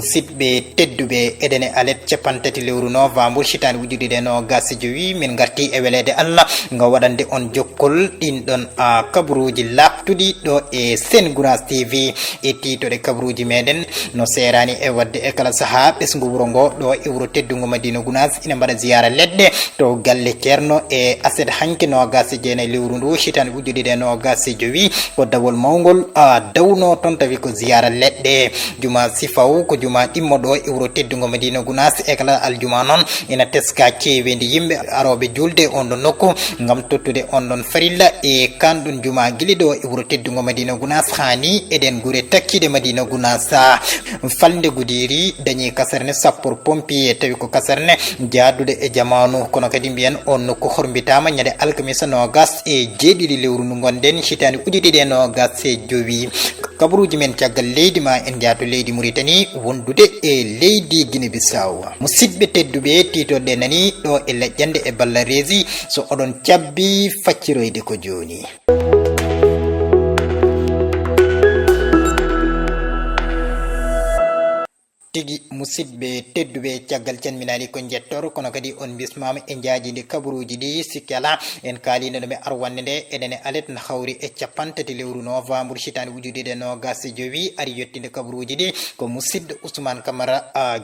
musidɓe tedduɓe eɗen alet capantati lewru novembre hitande wujudide no gassi jowi min garti e welede Allah nga waɗande on jokkol ɗin ɗon kabaruji laptuɗi ɗo e Sen Gounass TV e titoɗe kabaruji meɗen no serani e wadde e kala saaha ɓesgu wuro ngo ɗo e wuro teddugo Madina Gounass ina mbaɗa ziyara leɗɗe to galle ceerno e aset hanke no gassi jeenayi lewru ndu hitande wujudide no gassi jowi ko dawol mawgol dawno toon tawi ko ziyara leɗɗe juma sifaw ko juma ɗimmoɗo e wuro teddugo Madina Gounass e kala aljuma noon ina teska ceewede yimɓe aroɓe julde on ɗon nokku gam tottude on ɗon farilla e kanɗum juma guiliɗo e wuro teddugo Madina Gounass hani eɗen guure takkide Madina Gounass falde Goudiri dañi kasarne sapeur pompier tawi ko kasarne jaadude e jamanu kono kadi mbiyen on nokku hormbitama ñande alkamisa nogas e jeeɗiɗi lewru ndu gonɗen hitande ujuɗiɗe nogas e jowi kabaruji men caggal leydi ma en jaato leydi Mauritanie wondude e leydi Guinée Bissau musidɓe tedduɓe titoɗe nani ɗo e leƴƴande e balla rési so oɗon cabbi facciroyde ko joni. tigi musidɓe tedduɓe caggal canminani ko jettor kono kadi on bismama e jaajide kabaruji ɗi sikki ala en kalino ɗum e arwanne nde eɗen e alet no hawri e capantati lewru novembre hitande wujudide nogas e jowi ari yettinde kabaruji ɗi ko musidɗo Ousmane Camara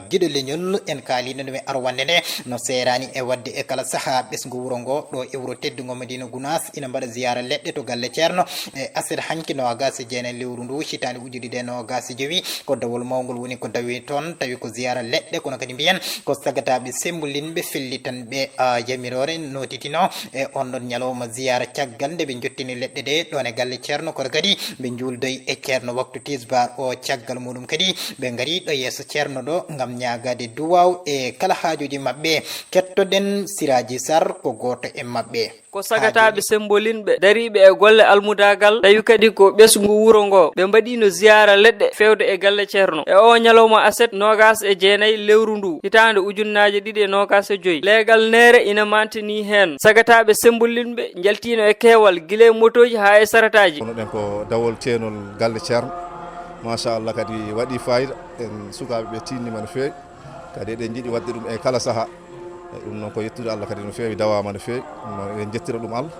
guiɗo leñol en kalino ɗum e arwanne nde no serani e wadde e kala saaha ɓesgu wuro ngo ɗo e wuro teddugo Madina Gounass ina mbaɗa ziyara leɗɗe to galle ceerno e aset hanki nogas e jeenayi lewru ndu hitande wujudide nogas e jowi ko dawol mawgol woni ko dawi toon tawi ko ziyara leɗɗe kono kadi mbiyen ko sagataɓe sembolinɓe fellitanɓe yamirore notitino e on ɗon ñalawma ziyara caggal nde ɓe jottini leɗɗe ɗe ɗon e galle ceerno kono kadi ɓe juldoy e ceerno waktu tisbar o caggal muɗum kadi ɓe gari ɗo yeeso ceerno ɗo gam ñagade duwaw e kala haajuji mabɓe kettoɗen Siraji Sarr ko goto e mabɓe ko sagataɓe sembolinɓe dariɓe e golle almudagal tawi kadi ko ɓesgu wuro ngo ɓe mbaɗino ziyara leɗɗe fewde e galle ceerno e o ñalawma aset nogas e jeenayi lewru ndu hitande ujunnaje ɗiɗi e nogas e joyyi leegal neere ina mantini hen sagataɓe sembolinɓe jaltino e keewal guile motoji ha e sarataji ɗen ko dawol ceenol galle ceerno machallah kadi waɗi fayida en sukaɓeɓe tinnima no fewi kadi eɗen jiiɗi wadde ɗum e kala saaha ɗum noon ko yettude Allah kadi no fewi dawama no fewi ɗum noon eɗen jettira ɗum Allah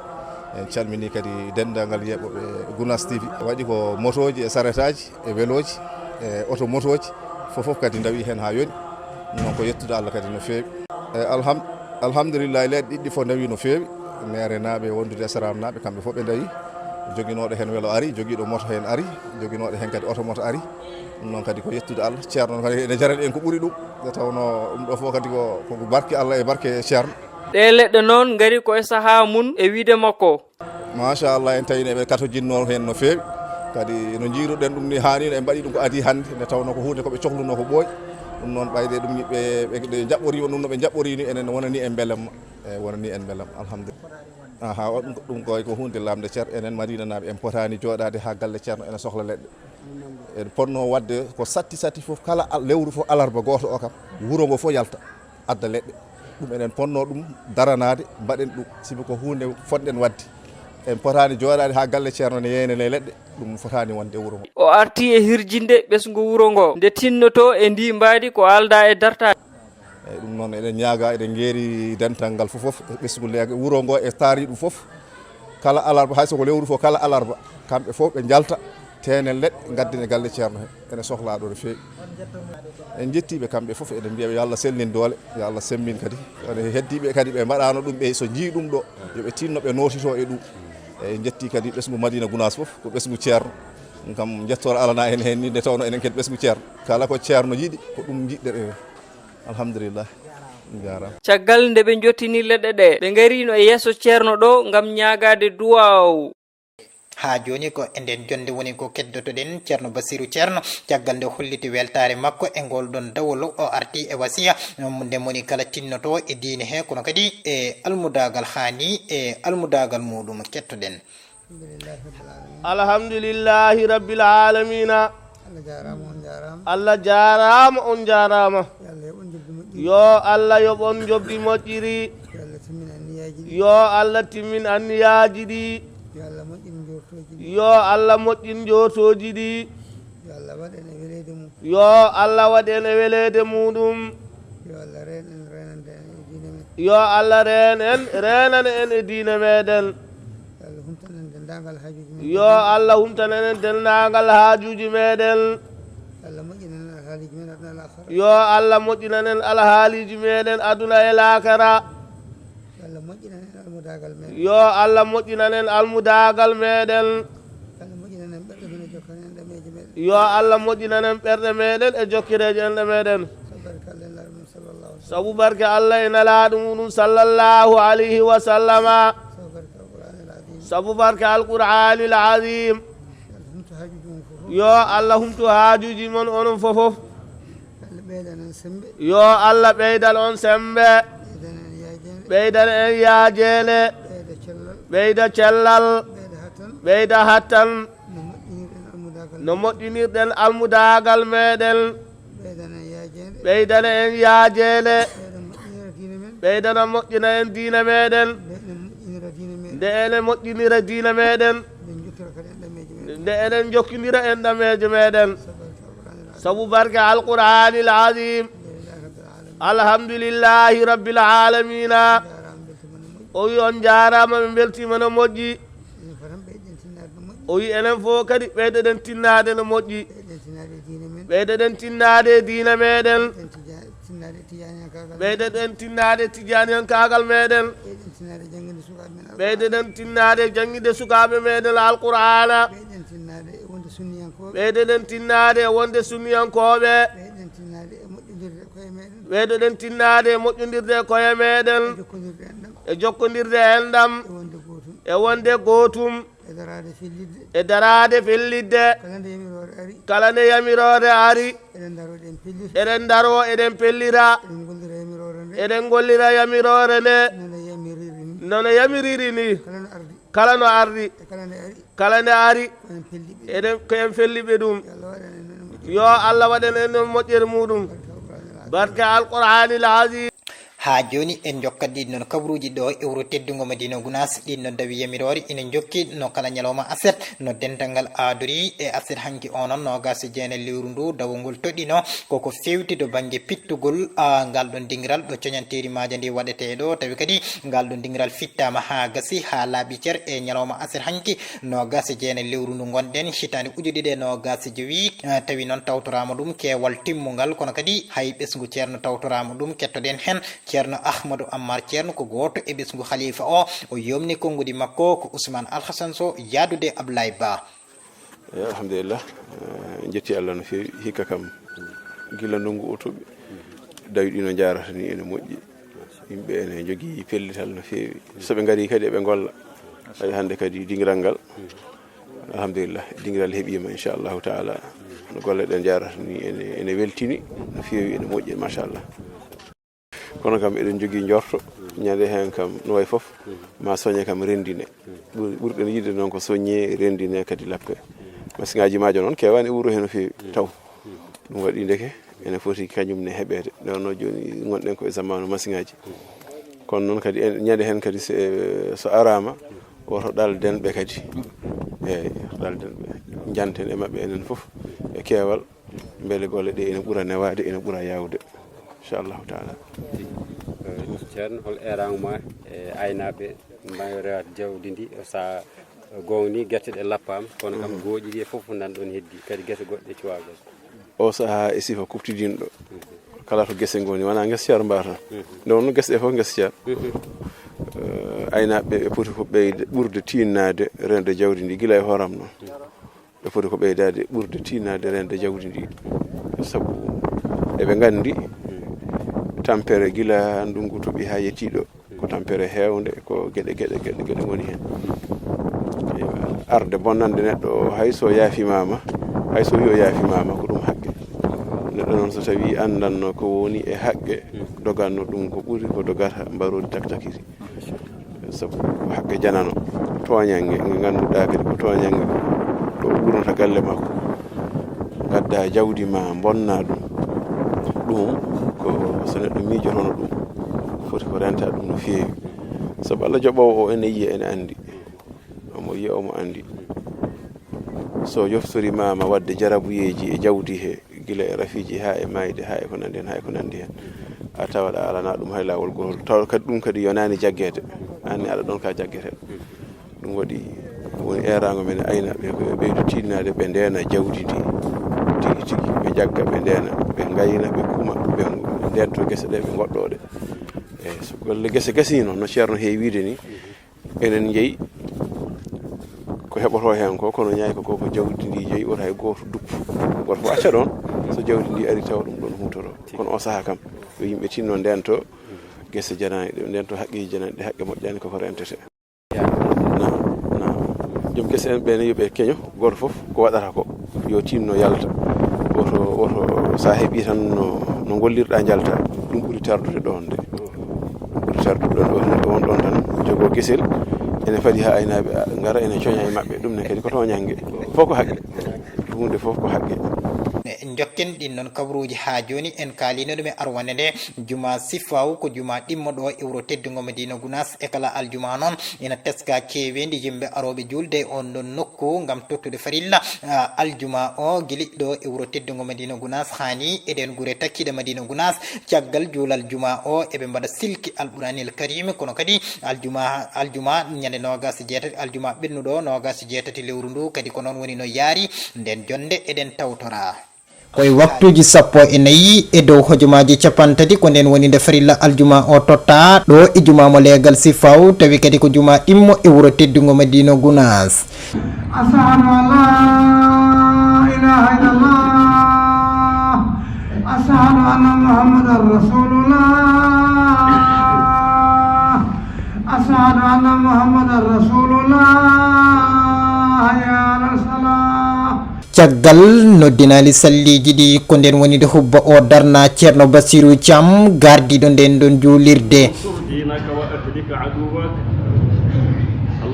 en calmini kadi dendagal yeɓoɓe Gounass TV waɗi ko motoji e saretaji e weloji e auto motoji fof kadi dawi hen ha yoni ɗum noon ko yettude Allah kadi no fewi alhamdulillah leyɗe ɗiɗɗi fof dawi no fewi maire naɓe wondude SRAM naɓe kamɓe fof ɓe dawi joguinoɗo hen welo ari joguiɗo moto hen ari joguinoɗo hen kadi auto moto ari ɗum noon kadi ko yettude Allah ceerno kadi ene jarani en ko ɓuuri ɗum nde tawno ɗum ɗo fof kadi ko barke Allah e barke ceerno ɗe leɗɗe noon gari koye saaha mum e wiide makko machallah en tawino eɓe katojinno hen no fewi kadi no jiiruɗen ɗum ni hanino e mbaɗi ɗum ko adi hande nde tawno ko hunde koɓe cohluno ko ɓooy ɗum noon ɓayde ɗum ɓe jaɓɓorima ɗum no ɓe jaɓɓorini enen wonani en beelamma e wonani en beelam alhamdulillah ha ɗum koy ko hunde lamde ceer enen Madina naɓe en potani joɗade ha galle ceerno ene sohla leɗɗe en ponno wadde ko satti foof kala lewru fof alarba goto o kam wuuro ngo fof yalta adda leɗɗe ɗum enen ponno ɗum daranade mbaɗen ɗum sibi ko hunde fonɗen wadde en potani joɗade ha galle ceerno ne yeynene leɗɗe ɗum fotani wonde wuuro ngo o arti e hirjinde ɓesgu wuuro ngo nde tinnoto e ndi mbaadi ko alda e dartade eyyi ɗum noon eɗen ñaaga eɗen jeeri dental ngal fof ɓesgu wuuro ngo e taari ɗum fof kala alarba hay soko lewru fof kala alarba kamɓe fof ɓe jalta tenen leɗɗe gaddine galle ceerno he ene sohla ɗo no fewi en jettiɓe kamɓe fof eɗen mbiyaɓe yo Allah sellin doole yo Allah semmin kadi ene heddiɓe kadi ɓe mbaɗano ɗum ɓe so jii ɗum ɗo yooɓe tinno ɓe notito e ɗum eyyi en jetti kadi ɓesgu Madina Gounass fof ko ɓesgu ceerno ɗum kam jettore alana en hen ni nde tawno enen kadi ɓesgu ceerno kala ko ceerno yiiɗi ko ɗum jiɗɗen alhamdulillah jarama caggal nde ɓe jottini leɗɗe ɗe ɓe garino e yesso ceerno ɗo gam ñagade duwaw ha joni ko e nden jonde woni ko keddotoɗen ceerno Bassirou Ceerno caggal nde holliti weltare makko e ngol ɗon dawol o arti e wasiya nde moni kala tinnoto e diine he kono kadi e almudagal hani e almudagal muɗum kettoɗen alhamdulillahi rabbil alamina Allah jarama on jarama yo Allah yoɓon jobdi moƴƴiri yo Allah timmin anniyaji ɗi yo Allah moƴƴin jortoji ɗi yo Allah waɗen e welede muɗum yo Allah renan en e diine meɗen yo Allah humtanen en dendagal haajuji meɗen yo Allah moƴƴinanen alhaaliji meɗen aduna e laakara yo Allah moƴƴinanen almudagal meɗen yo Allah moƴƴinanen ɓerɗe meɗen e jokkireje enɗe meɗen sabu barke Allah e nalaɗo muɗum sallallahu alayhi wa sallama sabu barke alqur'anil azim yo Allah humtu haajuji mon onon fofof yo Allah ɓeydal on sembe ɓeydan en yaajele ɓeyda cellal ɓeyda hattan no moƴƴinirɗen almudagal meɗen ɓeydana en yaajele ɓeydana moƴƴina en diina meɗen nde enen moƴƴinira diina meɗen nde enen jokkidira en ɗameje meɗen sabu barke alqur'anil azim alhamdulillahi rabbil alamina o wi on jarama ɓe beltima no moƴƴi o wi enen fof kadi ɓeydeɗen tinnade no moƴƴi ɓeydeɗen tinnade diina meɗen ɓeydeɗen tinnade tijaniyan kagal meɗen ɓeydeɗen tinnade jangguide sukaɓe meɗen alqur'ana ɓeydeɗen tinnade e wonde sunniyankoɓe ɓeydeɗen tinnade e moƴƴodirde e koye meɗen e jokkodirde enɗam e wonde gotum e darade fellidde kala nde yamirore ari eɗen daro eɗen pellira eɗen gollira yamirore nde nono yamiriri ni kala no ardi kala nde ari eɗen koyen felliɓe ɗum yo Allah waɗen en moƴƴere muɗum barke alqur'anil azim. ha joni en jokkat ɗin noon kabaruji ɗo e wuro teddugo Madina Gounass ɗin noon dawi yamirore ina jokki no kala ñalawma aset no dental ngal adori e aset hanki onon no gasi jeene lewru ndu dawol toɗino koko fewti to banggue pittugol ngal ɗon dingiral ɗo coñanteri maja ndi waɗeteɗo tawi kadi ngal ɗon dingiral fittama ha gasi ha laaɓi cer e ñalawma aset hanki no gasi jeene lewru ndu gonɗen hitande ujuɗiɗe no gasi jowi tawi noon tawtorama ɗum kewal timmugal kono kadi hay ɓesgu ceerno tawtorama ɗum kettoɗen hen ceerno Ahmadou Ammar ceerno ko goto e ɓesgu khalifa o yomni konngudi makko ko Ousmane Alhassane Sow yadude Ablaye Ba. Alhamdulillah jetti Allah no fewi hikka kam gila ndungu o toɓi dawi ɗi no jarata ni ene moƴƴi yimɓe ene jogui pellital no fewi soɓe gari kadi eɓe golla ay hande kadi dingiral ngal alhamdulillah dingiral heeɓima inchallahu taala no golle ɗen jarata ni ene weltini no fewi ene moƴƴi machallah kono kam eɗen jogui jorto ñande hen kam no way foof ma soñe kam rendine ɓurɗen yidde noon ko soñe rendine kadi lappe masiŋaji majo noon kewani e wuuro hen no fewi taw ɗum waɗi ndeke ene foti kañumne heɓede nonno joni gonɗen ko e zamanu masiŋaji kono noon kadi ñande hen kadi so arama woto ɗaldenɓe kadi eyyi ɗaldenɓe janten e mabɓe enen foof e keewal beele golle ɗe ene ɓuura newade ene ɓuura yawde inchallahu taala. ceerno hol erang ma e aynaɓe mbawi rewat jawdi ndi sa gowni guerte ɗe lappama kono kam gooƴi ɗi foof nanɗon heddi kadi guese goɗɗe cuwagal o saaha e sifa kuftidinɗo kala to guese goni wona guesa ceer mbatan nde wonno guese ɗe foof guesa ceer aynaɓe ɓe poti ko ɓeyde ɓurde tinnade rende jawdi ndi guila e hooram noon ɓe poti ko ɓeydade ɓurde tinnade rende jawdi ndi saabu eɓe gandi tampere gila ndungu toɓi ha yettiɗo ko tampere hewnde ko gueɗe goni hen arde bonnande neɗɗo hayso yaafimama hayso wi o yaafimama ko ɗum haqqe neɗɗo noon so tawi andanno ko woni e haqqe doganno ɗum ko ɓuuri ko dogata mbarodi taktakiri sabu haqqe janano toñange nge ganduɗa kadi ko toñange ɗo ɓurnata galle makko gadda jawdi ma bonna ɗum ko so neɗɗo miijotono ɗum foti ko renta ɗum no feewi sabu Allah joɓowo o ene yiya ene andi omo yiya omo andi so joftorima ma wadde jarabuyeji e jawdi he gila e rafiji ha e mayde ha e ko nandi hen ha e ko nandi hen a tawaɗa alana ɗum hay lawol gotol taw kadi ɗum kadi yonani jaggede anni aɗa ɗon ka jaggeteɗo ɗum waɗi woni erago men aynaɓe ko ɓeydu tinnade ɓe ndena jawdi ndi tigi tigi ɓe jagga ɓe ndena ɓe gayna ɓe kuma ɓe ndento guese ɗe ɓe goɗɗoɗe eyyi so golle guese gasino no ceerno heewi wiide ni enen jeeyi ko heɓoto hen ko kono ñayi ko jawdi ndi jeeyi oto hay goto duppu goto fof acca ɗon so jawdi ndi ari tawa ɗum ɗon hutoro kono o saaha kam yo yimɓe tinno ndento guese janani ɗe ndento haqqeji janani ɗe haqqe moƴƴani koko rentete joom guese en ɓene yoɓe keño goto foof ko waɗata ko yo tinno yalta woto sa heeɓi tan no gollirɗa jalta ɗum ɓuuri tardude ɗon de ɓuuri tardude ɗon ɗo neɗɗo won ɗon tan jogo guesel ene faadi ha aynaɓe gara ene coña e mabɓe ɗum ne kadi ko toñangue fof ko haqqe hunde fof ko haqqe jokken ɗin noon kabaruji ha joni en kalino ɗum e arwane nde juma sifaw ko juma ɗimmoɗo e wuro teddugo Madina Gounass e kala aljuma noon ina teska kewendi yimɓe aroɓe julde e on ɗon nokku gam tottude farilla aljuma o guiliɗɗo e wuro teddugo Madina Gounass hani eɗen guure takkiɗe Madina Gounass caggal juulal juma o eɓe mbaɗa silki alɓuranil karim kono kadi aljuma ñande nogas jeetati aljuma ɓennuɗo nogas jeetati lewru ndu kadi ko noon woni no yaari nden jonde eɗen tawtora koye waktuji 14 e dow hojomaji 50 ko nden woni nde farilla aljuma o totta ɗo e juma mo legal sifaw tawi kadi ko juma ɗimmo e wuro teddugo Madina Gounass. ashhadu an la ilaha illallah ashhadu anna muhammadan rasulullah ashhadu anna muhammadan rasulullah hayya ala salah. caggal noddinali salliji ɗi ko nden woni nde hubba o darna ceerno Bassirou Thiam gardiɗo nden ɗon juulirde.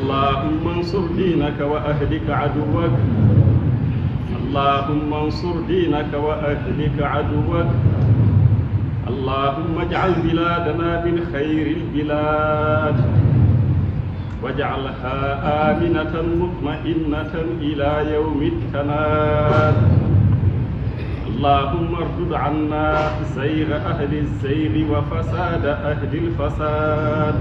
اللهم انصر دينك وأهلك عدوك اللهم انصر دينك وأهلك عدوك اللهم اجعل بلادنا من خير البلاد واجعلها آمنة مطمئنة إلى يوم التناد اللهم اردد عنا زيغ أهل الزيغ وفساد أهل الفساد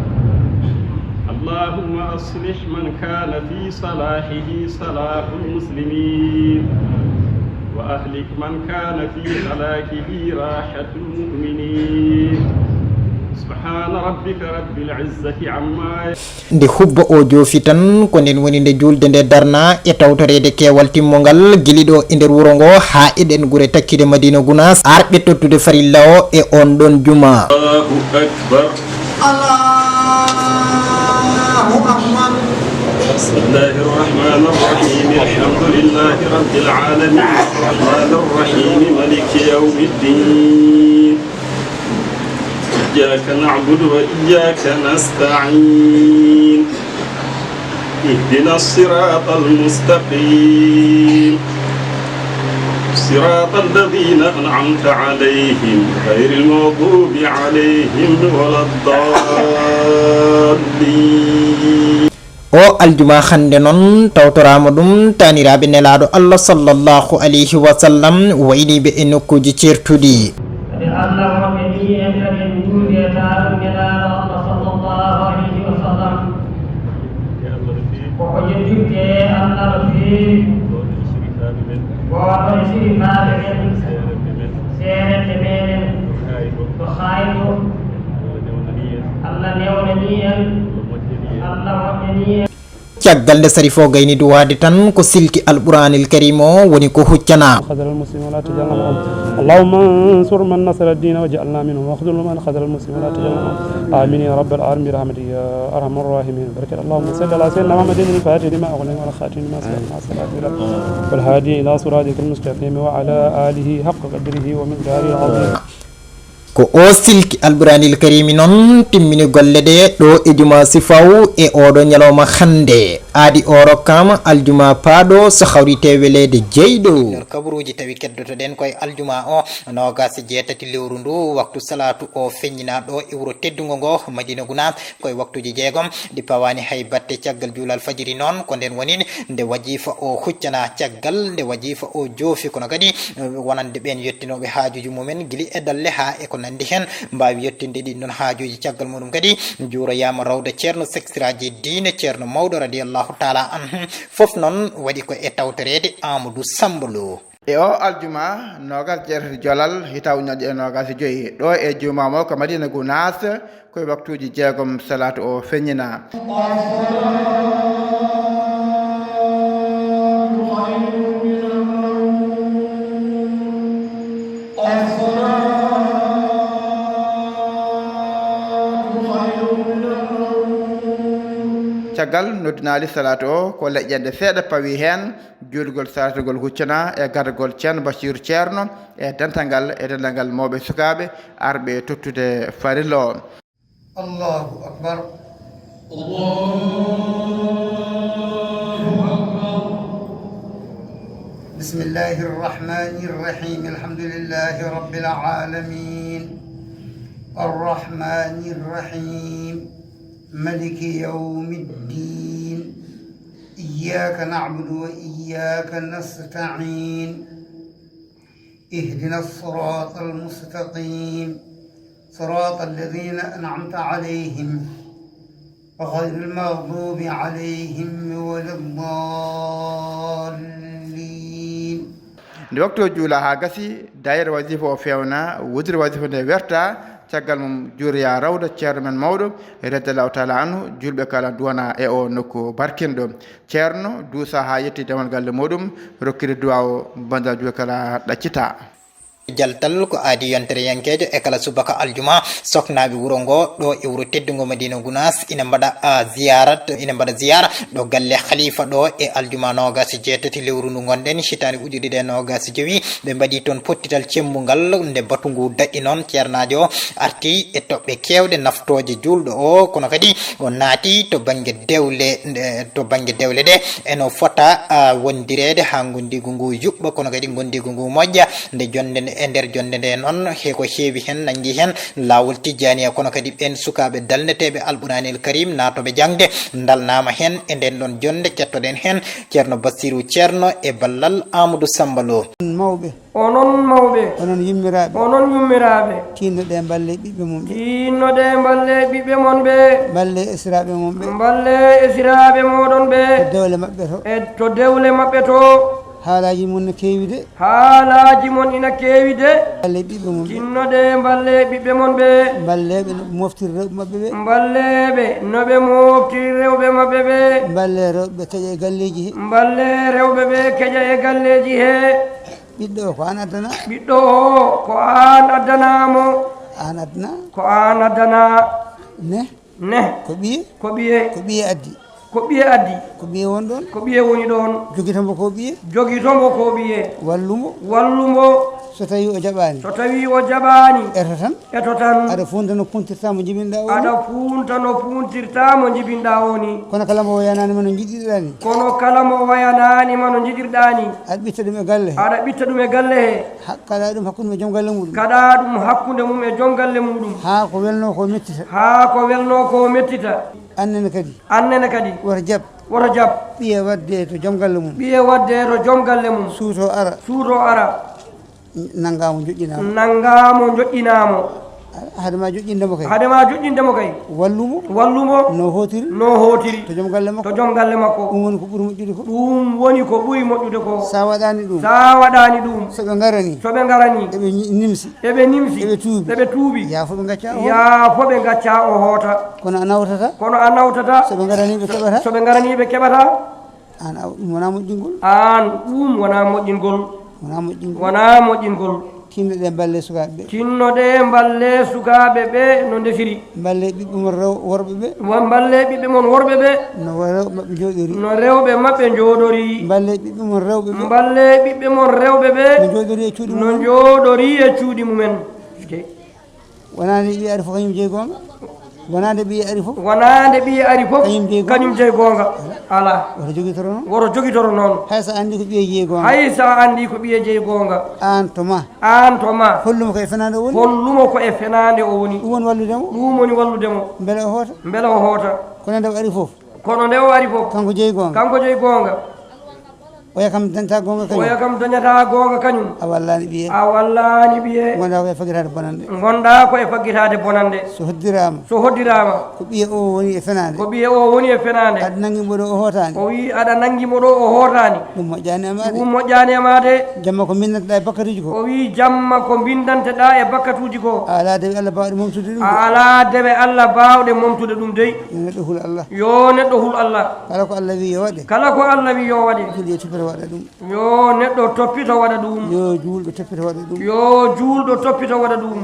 اللهم أصلح من كان في صلاحه صلاح المسلمين وأهلك من كان في هلاكه راحة المؤمنين سبحان ربك رب العزة عما nde hubba o joofi tan ko nden woni nde julde nde darna e tawtorede keewal timmongal guiliɗo e nder wuro ngo ha eɗen guure takkide Madina Gounass arɓe tottude farilla o e on ɗon juma. Allahu akbar Allahu akbar. Bismillahir rahmanir rahim alhamdulillahi rabbil alamin arrahmanir rahim maliki yawmiddin إياك نعبد وإياك نستعين اهدنا الصراط المستقيم صراط الذين أنعمت عليهم غير المغضوب عليهم ولا الضالين. o aljuma hande noon tawtorama ɗum taniraɓe nelaɗo Allah sallallahu alayhi wa sallam wayniɓe e nokkuji certuɗi. caggal nde sari fo gayni duwade tan ko silki alquranil karim o woni ko huccana. اللهم انصر من نصر الدين واجعلنا منهم واخذل من خذل المسلمين ولا تجعلنا امين يا رب العالمين برحمتك يا ارحم الراحمين بركة اللهم صل على سيدنا محمد الفاتح لما اغلق والخاتم لما سبق ناصر والهادي الى صراطك المستقيم وعلى اله حق قدره ومقداره العظيم. ko o silki alburanil karimi non timmini golle ɗe ɗo e juma sifaw e oɗo ñalawma hande aadi oro kam aljuma paaɗo so hawrite welede jeyɗo nder kabaruji tawi keddotoɗen koye aljuma o nogasi jeetati lewru ndu waktu salatu o feññina ɗo e wuro teddugo ngo madina guna koye waktuji jeegom ɗi pawani hay batte caggal juulal fajiri noon ko nden woni nde wajifa o huccana caggal nde wajifa o joofi kono kadi wonande ɓen yettinoɓe haajuji mumen guili e dalle ha e ko nandi hen mbawi yettinde ɗin ɗon haajuji caggal muɗum kadi juuroyama rawda ceerno sextiraji diine ceerno mawɗo radiallahu taala anhu foof noon waɗi ko e tawtorede Amadou Sambalo e o aljuma nogas jeetati jolal hitawñaƴƴe e nogas joyi ɗo e jumamo ko Madina Gounass koye waktuji jeegom salatu o feññina caggal noddinali salatu o ko leƴƴende seeɗa pawi hen julgol salatugol huccana e gardagol ceerno Bachir Ceerno e dental ngal mawɓe sukaɓe arɓe tottude farilla o Allahu akbar bismillahi rrahmani rrahim alhamdulillahi rabbil alamin arrahmani rrahim ملك يوم الدين إياك نعبد وإياك نستعين اهدنا الصراط المستقيم صراط الذين أنعمت عليهم غير المغضوب عليهم ولا الضالين nde waktu juula ha gasi dayre wasifa o fewna wudiri wasifa nde werta caggal mum juuroya rawda ceerno men mawɗo radiallahu taala anhu julɓe kala duwana e o nokku barkinɗo ceerno duusa ha yetti demal galle muɗum rokkiri duwa o bandal julɓe kala ɗaccita jaltal ko aadi yontere yankejo e kala subaka aljuma soknaɓe wuro ngo ɗo e wuro teddugo Madina Gounass ina mbaɗa ziyara ɗo galle khalifa ɗo e aljuma nogasi jeetati lewru ndu gonɗen hitande ujunere nogasi joyi ɓe mbaɗi toon pottital cembugal nde batungu daɗɗi noon ceernajo o arti e toɓɓe kewɗe naftoje julɗo o kono kadi o naati to banggue dewle ɗe eno fota wondirede ha gondigu ngu yuɓɓa kono kadi gondigu ngu moƴƴa nde jonde e nder jonde nde noon heko heewi hen nangi hen lawol tijjaniya kono kadi ɓen sukaɓe dalneteɓe alɓuranil karim natoɓe jangde dalnama hen e nden ɗon jonde kettoɗen hen ceerno Bassirou Ceerno e ballal Amadou Sambalo mawɓe onon mawɓe onon yummiraɓe tinnoɗe balle ɓiɓɓe mum tinnoɗe balle ɓiɓɓe mon ɓe balle esiraɓe mum ɓe balle esiraɓe moɗon ɓe dewle maɓɓe to e to dewle maɓɓe to haalaji mon no keewi de haalaji mon ina keewi de balle ɓiɓɓe mum tinnoɗe balle ɓiɓɓe mon ɓe balleɓe no moftiri rewɓe maɓɓe ɓe balleɓe noɓe moftiri rewɓe maɓɓe ɓe balle rewɓe keeƴa e galleji he balle rewɓe ɓe keeƴa e galleji he ɓiɗɗo o ko an addana ɓiɗɗo o ko an addanamo an addana ko an addana ne ko ɓiye addi ko ɓiye addi ko ɓiye woni ɗon ko ɓiye woni ɗon jogitombo ko ɓiye jogitombo ko ɓiye wallumo so tawi o jaɓani eto tan aɗa funta no puntirtamo jibinɗa o aɗa funta no puntirtamo jibinɗa o ni kono kala mo wayananima no jiɗirɗani no jiɗirɗani aɗa ɓitta ɗum e galle he kaɗa ɗum hakkude mum e joom galle muɗum ha ko welno ko mettita annene kadi woto jab ɓiye wadde to joom galle mum suuto ara nangamo joƴƴinamo hadema joƴƴindemo kay wallumo no hotiri to joom galle makko ɗum woni ko ɓuuri moƴƴude ko sa waɗani ɗum soɓe garani eɓe nimsi eɓe tuubi yaafoɓe gacca o hoota kono a nawtata soɓe garani ɓe keɓata an ɗum wona moƴƴingol wona moƴƴingol tinnoɗe balle sukaɓe ɓe no defiri balle ɓiɓɓe mon worɓe ɓe no rewɓe maɓɓe jooɗori balle ɓiɓɓe mon rewɓe ɓe no jooɗori e cuuɗi mumen wonande ɓiye ari fof kañum jeeyi gonga wonande ɓiye ari fof kañum jeeyi gonga ala woto jogitoro noon hay sa andi ko ɓiye jeeyi gonga an to ma hollumo ko e fenade o woni ɗum woni walludemo beele o hoota kono nde o ari fof kanko jeeyi gonga oya kam dañata gonga kañum a wallani ɓiye gonɗa ko e faggitade bonande so hoddirama ko ɓiye o woni e fenade aɗa nanguimo ɗo o hootani o wi aɗa nanguimo ɗo o hootani ɗum moƴƴani e ma de jamma ko bindanteɗa e bakkatuji ko o wi jamma ko bindanteɗa e bakkatuji ko ala dewe Allah bawɗe momtude ɗum dey yo neɗɗo hul Allah kala ko Allah wi yo waɗe yo neɗɗo toppito waɗa ɗum yo julɗo toppito waɗa ɗum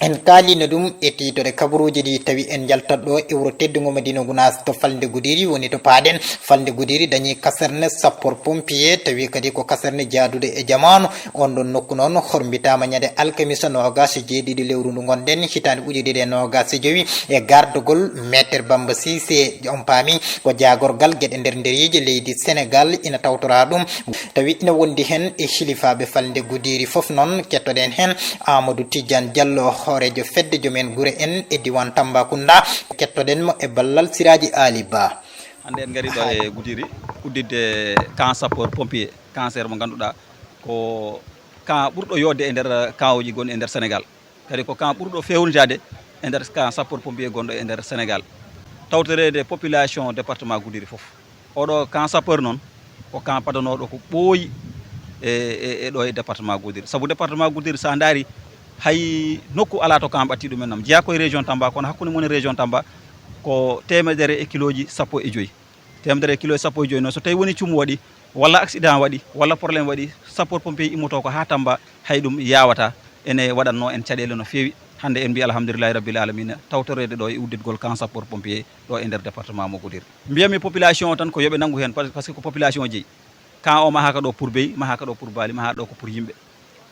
en kalino ɗum e titore kabaruji ɗi tawi en jaltat ɗo e wuro teddugo Madina Gounass to Falde Goudiri woni to paaɗen Falde Goudiri dañi kaserne sapeur pompier tawi kadi ko kaserne jaadude e jamanu on ɗon nokku noon hormbitama ñande alkamisa 27 lewru ndu gonɗen hitande ujunere e 25 e gardugol maître Bamba Cissé on paami ko jagorgal gueɗe nder nderiji leydi Sénégal ina tawtora ɗum tawi ina wondi hen e hilifaɓe Falde Goudiri foof noon kettoɗen hen Amadou Tidiane Diallo hoorejo fedde joomen guure en e diwan Tambacounda kettoɗen mo e ballal Siraji Ali Ba. hande en gari ɗo e Goudiri uddidde camp sapeur pompier cancer mo ganduɗa ko camp ɓurɗo yodde e nder camp uji gonɗi e nder Sénégal kadi ko camp ɓurɗo fewnitade e nder camp sapeur pompier gonɗo e nder Sénégal tawtorede population département Goudiri foof oɗo camp sapeur noon ko camp padanoɗo ko ɓooyi e ɗo e département Goudiri saabu département Goudiri sa daari hay nokku ala to camp ɓatti ɗumen nam jeeya koye région Tamba kono hakkude mon région Tamba ko temedere e kiloji 15 temedere e kiloji 15 noon so tawi woni cuumu waɗi walla accident waɗi walla probléme waɗi sapeur pompier immoto ko ha Tamba hay ɗum yawata ene waɗanno en caɗele no fewi hande en mbi alhamdulillahi rabbil alamina tawtorede ɗo e udditgol camp sapeur pompier ɗo e nder département mo Goudiri mbiyami population o tan ko yoɓe nanggu hen par ce que ko population jeeyi camp o mahaka ɗo pour beyi mahaka ɗo pour baali maha ɗo ko pour yimɓe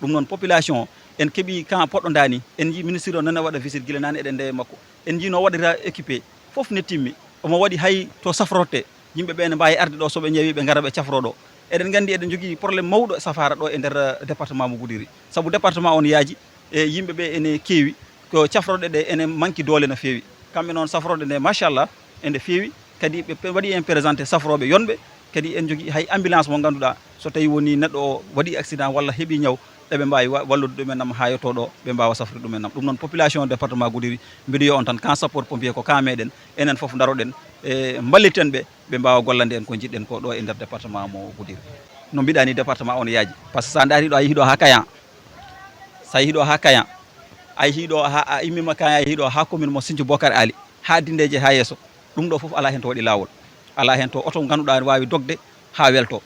ɗum noon population en keeɓi camp poɗɗo dani en ji ministre o nana waɗa visite guila nane eɗen ndewe makko en ji no waɗata équipé foof ne timmi omo waɗi hay to safrote yimɓe ɓe ne mbawi arde ɗo soɓe ƴeewi ɓe gara ɓe cafro ɗo eɗen gandi eɗen jogui probléme mawɗo safara ɗo e nder département mo Goudiri saabu département on yaaji e yimɓe ɓe ene keewi ko cafroɗe ɗe ene manque doole no feewi kamɓe noon safroɗe nde machallah ende feewi kadi ɓe waɗi en présenté safroɓe yonɓe kadi en jogui hay ambulance mo ganduɗa so tawi woni neɗɗo o waɗi accident walla heeɓi ñaw eɓe mbawi wallude ɗumen nam ha yetto ɗo ɓe mbawa safrude ɗumen nam ɗum noon population département Goudiri mbiɗo yo on tan camp sapeur pompier ko camp meɗen enen foof daroɗen e balliten ɓe mbawa gollande en ko jiɗɗen ko ɗo e nder département mo Goudiri no mbiɗani département on yaaji par ce que sa daari ɗo a yeehi ɗo ha Kayan sa yeehi ɗo ha Kayan a yeehi ɗo a immima Kayan a yeehi ɗo ha commune mo Sinthiou Bocar Ali ha Dindeje ha yesso ɗum ɗo foof ala hen to waɗi lawol ala hen to oto ganduɗa ne wawi dogde ha welto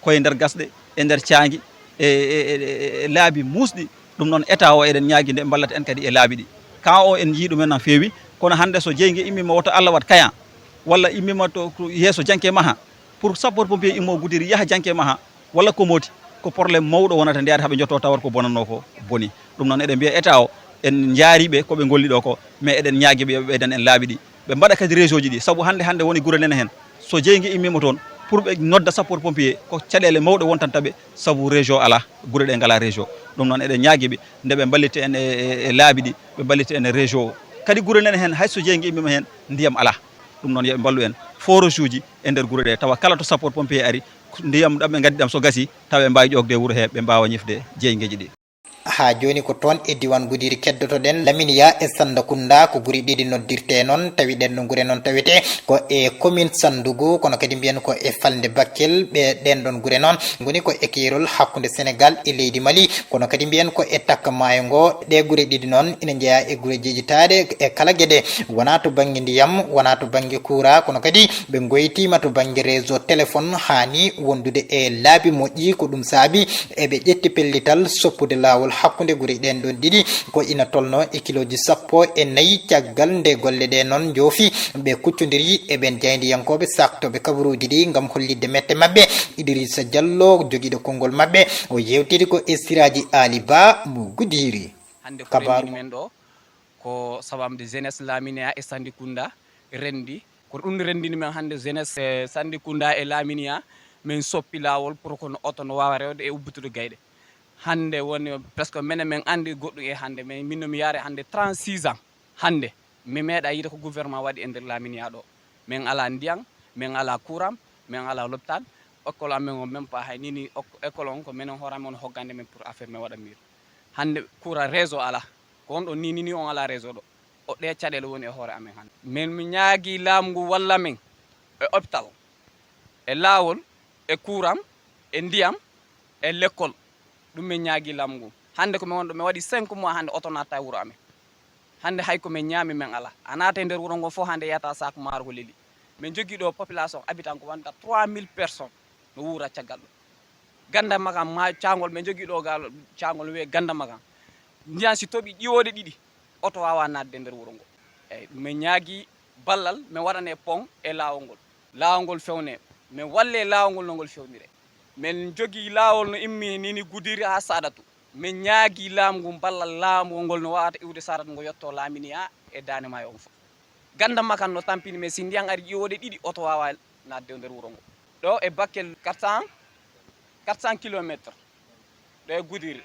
koye nder gasɗe e nder caangui e laabi musɗi ɗum noon état o eɗen ñaagui nde ballata en kadi e laabi ɗi camp o en jiiɗumen no feewi kono hande so jeygue immima woto Allah wat Kayan walla immima to yeeso janke maha pour sapeur pompier immo Goudiri yaaha janke maha walla komoti ko probléme mawɗo wonata nde haaɓe jotto tawat ko bonanno ko boni ɗum noon eɗen mbiya état o en jaariɓe koɓe golli ɗo ko mais eɗen ñaaguiɓe yoɓe ɓeydan en laabi ɗi ɓe mbaɗa kadi réseau ji ɗi saabu hande woni guure nene hen so jeygue immima toon pour ɓe nodda sapeur pompier ko caɗele mawɗe wontantaɓe saabu région ala guure ɗe ngala région ɗum noon eɗen ñaaguiɓe nde ɓe ballite en e laabi ɗi ɓe ballite en e région o kadi guure nene hen hayso jeygue immima hen ndiyam ala ɗum noon yooɓe ballu en forage uji e nder guure ɗe tawa kala to sapeur pompier ari ndiyam ɗam ɓe gaddi ɗam so gasi tawa ɓe mbawi ƴogde wuuro he ɓe mbawa ñifde jeygueji ɗi ha joni ko toon e diwan Goudiri keddotoɗen Laminiya e Sandakunda ko guri ɗiɗi noddirte noon tawi ɗen no guure noon tawete ko e commune Sandougou kono kadi mbiyen ko e Falde Bakel ɓe ɗen ɗon guure noon goni ko e keerol hakkude Sénégal e leydi Mali kono kadi mbiyen ko e Takka Maayo ngo ɗe guure ɗiɗi noon ina jeeya e guure jejitade e kala gueɗe wona to banggue ndiyam wona to banggue courant kono kadi ɓe goytima to banggue réseau téléphone hani wondude e laabi moƴƴi ko ɗum saabi eɓe ƴetti pellital soppude lawol hakkude guri ɗen ɗon ɗiɗi ko ina tolno e kiloji 14 caggal nde golle ɗe noon joofi ɓe kuccodiri e ɓen jaydiyankoɓe saktoɓe kabaruji ɗi gam hollidde mette mabɓe Idrissa Diallo joguiɗo konngol mabɓe o yewtidi ko e Siraji Ali Ba mo Goudiri hande ko remini men ɗo ko sabamde jeunesse Laminia e Sandikunda rendi ko ɗum rendini men hande jeunesse Sandikunda e Laminia min soppi lawol pour ko no oto no wawa rewde e ubbutude gayɗe hande woni presque menen men andi goɗɗum e hande mais min mi yaare hande 36 ans hande mi meeɗa yide ko gouvernement waɗi e nder Laminia ɗo min ala ndiyam min ala courant min ala lopital école amen o même pas hay nini école on ko minen hoorame on hoggande men pour affaire men waɗa miir hande courant réseau ala ko on ɗo ni on ala réseau ɗo o ɗe caɗele woni e hoore amen hande min mi ñaagui laamu ngu walla men e hôpital e laawol e courant e ndiyam e l'école ɗum min ñaagui laamu ngu hande ko min wonɗo mi waɗi 5 mois hande auto natta e wuuro amen hande hay ko min ñaami men ala a naata e nder wuuro ngo fof hande yiyata sac maaro ko leli min jogui ɗo population habitant ko wonta 3000 personnes no wuura caggal ɗo ganda makam ma cangol min jogui ɗo gal cangol wiye ganda makam ndiyan si tooɓi ƴiwode ɗiɗi auto wawa nadde nder wuuro ngo eyyi min ñaagui ballal min waɗane pont e laawol ngol fewne min walle laawol ngol no ngol fewnire min jogui laawol no immi nini Goudiri ha Sadatu min ñaagui laamu ngu ballal laamu ngol no wawata iwde Sadatu ngo yetto Laminia e Dane Maayo on fof ganda makam no tampini mais si ndiyan ari ƴiwode ɗiɗi auto wawa nadde nder wuuro ngo ɗo e Bakel 400 kilométres ɗo e Goudiri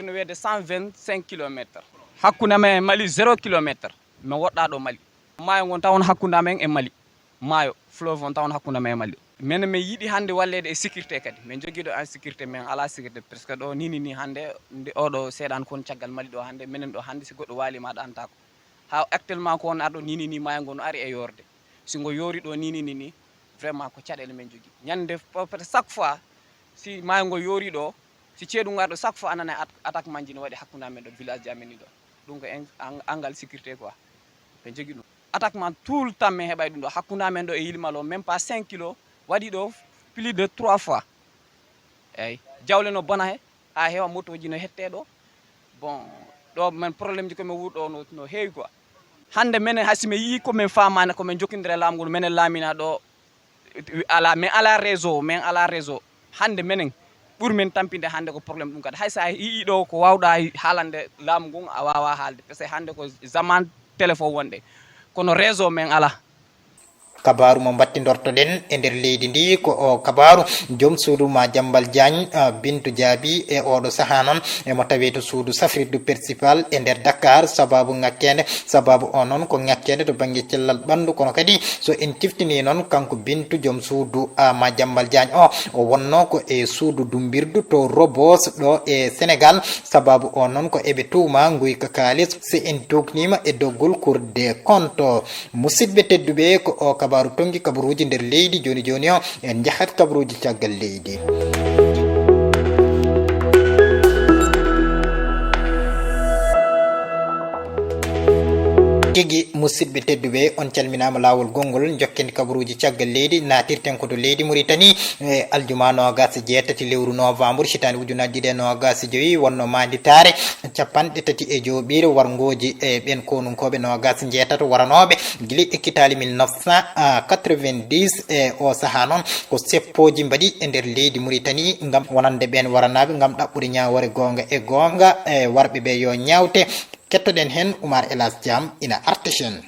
no wiyede 125 kilométres hakkude men e Mali 0 kilométre min woɗɗa ɗo Mali maayo ngon tawon hakkude amen e Mali maayo fleuve on tawon hakkude men e Mali min mi yiɗi hande wallede e sécurité kadi min jogui ɗo en sécurité min ala sécurité presque ɗo ni hande nde oɗo seeɗan kon caggal Mali ɗo hande minen ɗo hande si goɗɗo walima ɗo antako ha actuellement ko won arɗo ni maayo ngo no ari e yorde si ngo yoori ɗo ni vraiment ko caɗele men jogui ñande chaque fois si maayo ngo yoori ɗo si ceeɗu ngarɗo chaque fois anana attaque manji ne waɗi hakkude amen ɗo village ji amen ni ɗo ɗum ko angal sécurité quoi ɓe jogui ɗum attaque man tout le temps min heɓay ɗum ɗo hakkude amen ɗo e Yilmalo même pas 5 kilos waɗi ɗo plus de 3 fois eyyi jawle no bona he ha heewa moto ji no hette ɗo bon ɗo men probléme ji komin wuurɗo no heewi quoi hande minen hasimi yii komin famani komin jokkidire laamu ngol minen Lamina ɗo min ala réseau hande minen ɓuuri men tampinde hande ko probléme ɗum kadi hay sa yii ɗo ko wawɗa haalande laamu ngun a wawa haalde par ce que hande ko zaman téléphone wonɗe kono réseau men ala kabaru mo battidortoɗen e nder leydi ndi ko o kabaru joom suudu ma Jambal Diagne Bintu Diaby e oɗo saaha noon emo tawi to suudu safrirdu principal e nder Dakar sababu ngakkede sababu o noon ko ngakkede to banggue cellal ɓandu kono kadi so en tiftini noon kanko Bintu joom suudu ma Jambal Diagne o wonno ko e suudu dumbirdu to Robos ɗo e Sénégal sababu o noon ko eɓe tuuma guyka kalis si en tuknima e doggol Cour des comptes musidɓe tedduɓe ko o kabaru tongi kabaruji nder leydi joni o en jahat kabaruji caggal leydi tigi musidɓe tedduɓe on calminama lawol gongol jokken kabaruji caggal leydi natirten ko to leydi Mauritanie e aljuma nogas jeetati lewru novembre hitande ujunaji ɗiɗi e nogas joyi wonno manditare capanɗe tati e jooɓire wargoji e ɓen konunkoɓe nogas jeetato waranoɓe guili ekkitali 1990 e o saaha noon ko seppoji mbaɗi e nder leydi Mauritanie gam wonande ɓen waranaɓe gam ɗaɓɓude ñawore gonga e gonga e warɓe ɓe yo ñawte kettoɗen hen Oumar Elas Thiam ina artesen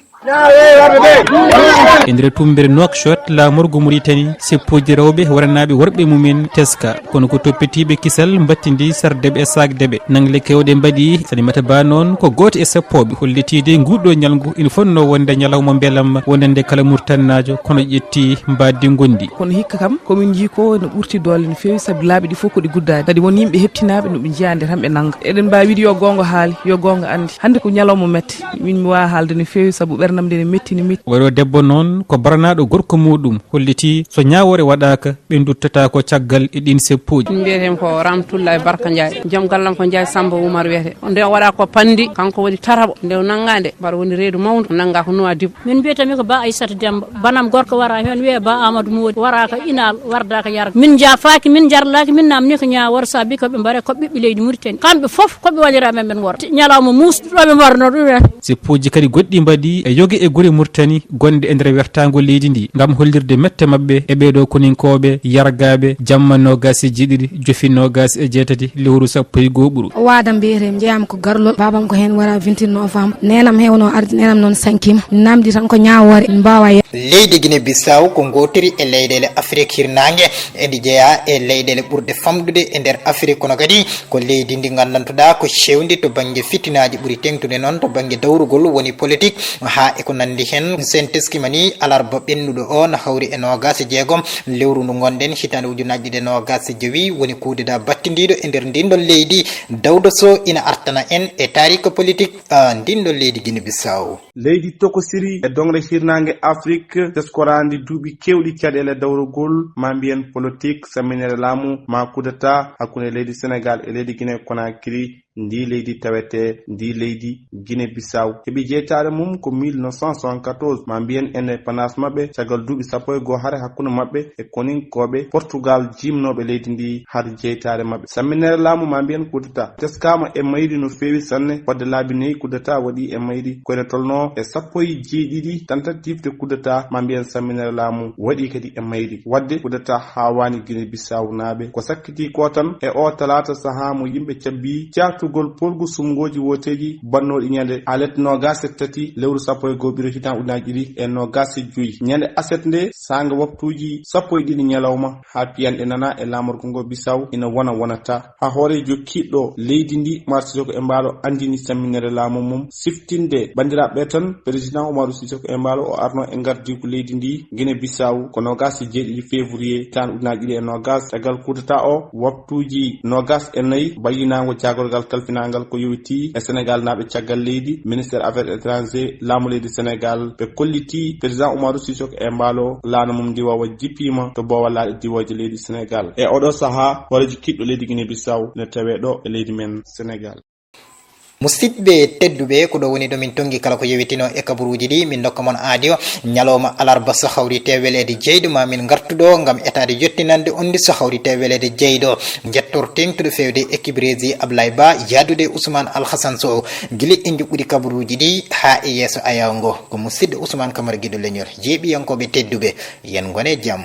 e nder tumbere Nouakchott lamorgo Mauritanie seppoji rewɓe waranaɓe worɓe mumen teska kono ko toppitiɓe kisal battidi sardeɓe e sagdeɓe nangle kewɗe mbaɗi salimata ba noon ko goto e sappoɓe hollitide nguɗɗo ñalngu ina fonno wonde ñalawma beelam wonande kala murtannajo kono ƴetti mbaddi gondi kono hikka kam komin jii ko no ɓurti dole no fewi saabi laaɓi ɗi fof koɗi guddani kadi won yimɓe heptinaɓe noɓe jiiya nder tan ɓe nangga eɗen mbawi wiide yo gonga haali yo gonga andi hande ko ñalawma metti min mi wawa haalde no fewi saabu ɓernam nde ne metti no metti waɗo debbo noon ko baranaɗo gorko muɗum holliti so ñawore waɗaka ɓe duttata ko caggal e ɗin seppuji mbiyeten ko Ramtoulaye Barka Ndiaye joom gallam ko Ndiaye Samba Oumar wiyete nde waɗa ko pandi kanko woni taraɓo nde naggade mbaɗa woni reedu mawdu nagga ko Noa Dibo min mbiyatami ko Ba Aissata Demba banam gorko wara hen wiye Ba Amadou Modi wara ka inal warda ka yara min jafaki min jarlaki min namni ko ñawor sabi koɓe mbare ko ɓiɓɓe leydi Mauritanie kamɓe foof koɓe waliramen ɓen wora ñalawma musɗoɓe warno ɗum seppuji kadi goɗɗi mbaɗi e yogi e gure murtani gonde e nder wertago leydi ndi gam hollirde mette mabɓe e ɓeeɗo koninkoɓe yargaɓe jamma nogasi jiɗiɗi jofi nogasi e jeetati lewru sappo e goho ɓuuru wada mbiyete jeeyam ko garlol babam ko hen wara 29 novembre nenam hewno arde nenam noon sankima namdi tan ko ñawore mbawa leydi Guinée Bissau ko gotiri e leyɗele Afrique hirnangue edi jeeya e leyɗele ɓurde famɗude e nder Afrique kono kadi ko leydi ndi gandantuɗa ko cewdi to banggue fitinaji ɓuuri tengtude noon to banggue dawrugol woni politique ha e ko nandi hen sen teskimani alarba ɓennuɗo o no hawri e nogas jeegom lewru ndu gonɗen hitande ujunaji ɗe nogas jowi woni kuudeda battidiɗo e nder ndinɗon leydi Dawda Sow ina artana en e tarika politique ndinɗon leydi Guinée Bissau leydi tokosiri e dongre hirnangue Afrique teskorandi duuɓi kewɗi caɗele dawrugol ma mbiyen politique saminere laamu ma kudata hakkunde leydi Sénégal e leydi Guinée Conakry ndi leydi tawete ndi leydi Guinée Bissau heɓi jeytare mum ko 1974 ma mbiyen indépendance mabɓe caggal duuɓi sappo e goho hare hakkunde mabɓe e koninkoɓe Portugal jimnoɓe leydi ndi har jeytare mabɓe saminere laamu ma mbiyen kudata teskama e mayri no fewi sanne wadde laabi nayyi kudata waɗi e mayri koyne tolno e sappo e jeeɗiɗi tentative de kudata ma mbiyen saminere laamu waɗi kadi e mayri wadde kudata ha wani Guinée Bissau naaɓe ko sakkiti ko tan e o talata saaha mo yimɓe cabbi gol polgu sumgoji woteji bannoɗi ñande alet nogas e tati lewru sappo e goho ɓiro hitan ujunaji ɗiɗi e nogas e joyyi ñande aset nde sanga waktuji sappo e ɗiɗi ñalawma ha piyanɗe nana e lamorgo ngo Bissau ina wonata ha hoore jokkiɗo leydi ndi Oumar Sissoko Embalo andini saminere laamu mum siftinde bandiraɓe tan président Oumar Sissoko Embalo o arno e gardigu leydi ndi Guinée Bissau ko nogas e jeeɗiɗi février hitan ujunaji ɗiɗi e nogas tagal kudata o waktuji nogas e nayyi bayinago jagorgal kalfinagal ko yowiti e Sénégal naɓe caggal leydi ministére affaires étrangers laamu leydi Sénégal ɓe kolliti président Oumar Sissoko Embalo laana mum ndi wawa jippima to bowallaɗe diwoje leydi Sénégal e oɗo saaha horeji kiɗɗo leydi Guinée Bissau ne tawe ɗo e leydi men Sénégal musidɓe tedduɓe ko ɗo woni ɗo min tongi kala ko yewitino e kabaruji ɗi min dokka mon aadi o ñalawma alarba so hawrite welede jeyɗo ma min gartuɗo gam etade yettinande ondi so hawrite welede jeyɗo jettorten to ɗo fewde équipe rési Ablaye Ba yadude Ousmane Alhassane Sow guili en juɓɓuɗi kabaruji ɗi ha e yeeso ayawngo ko musidɗo Ousmane Camara guiɗo leñol jeeɓiyankoɓe tedduɓe yen gone jaam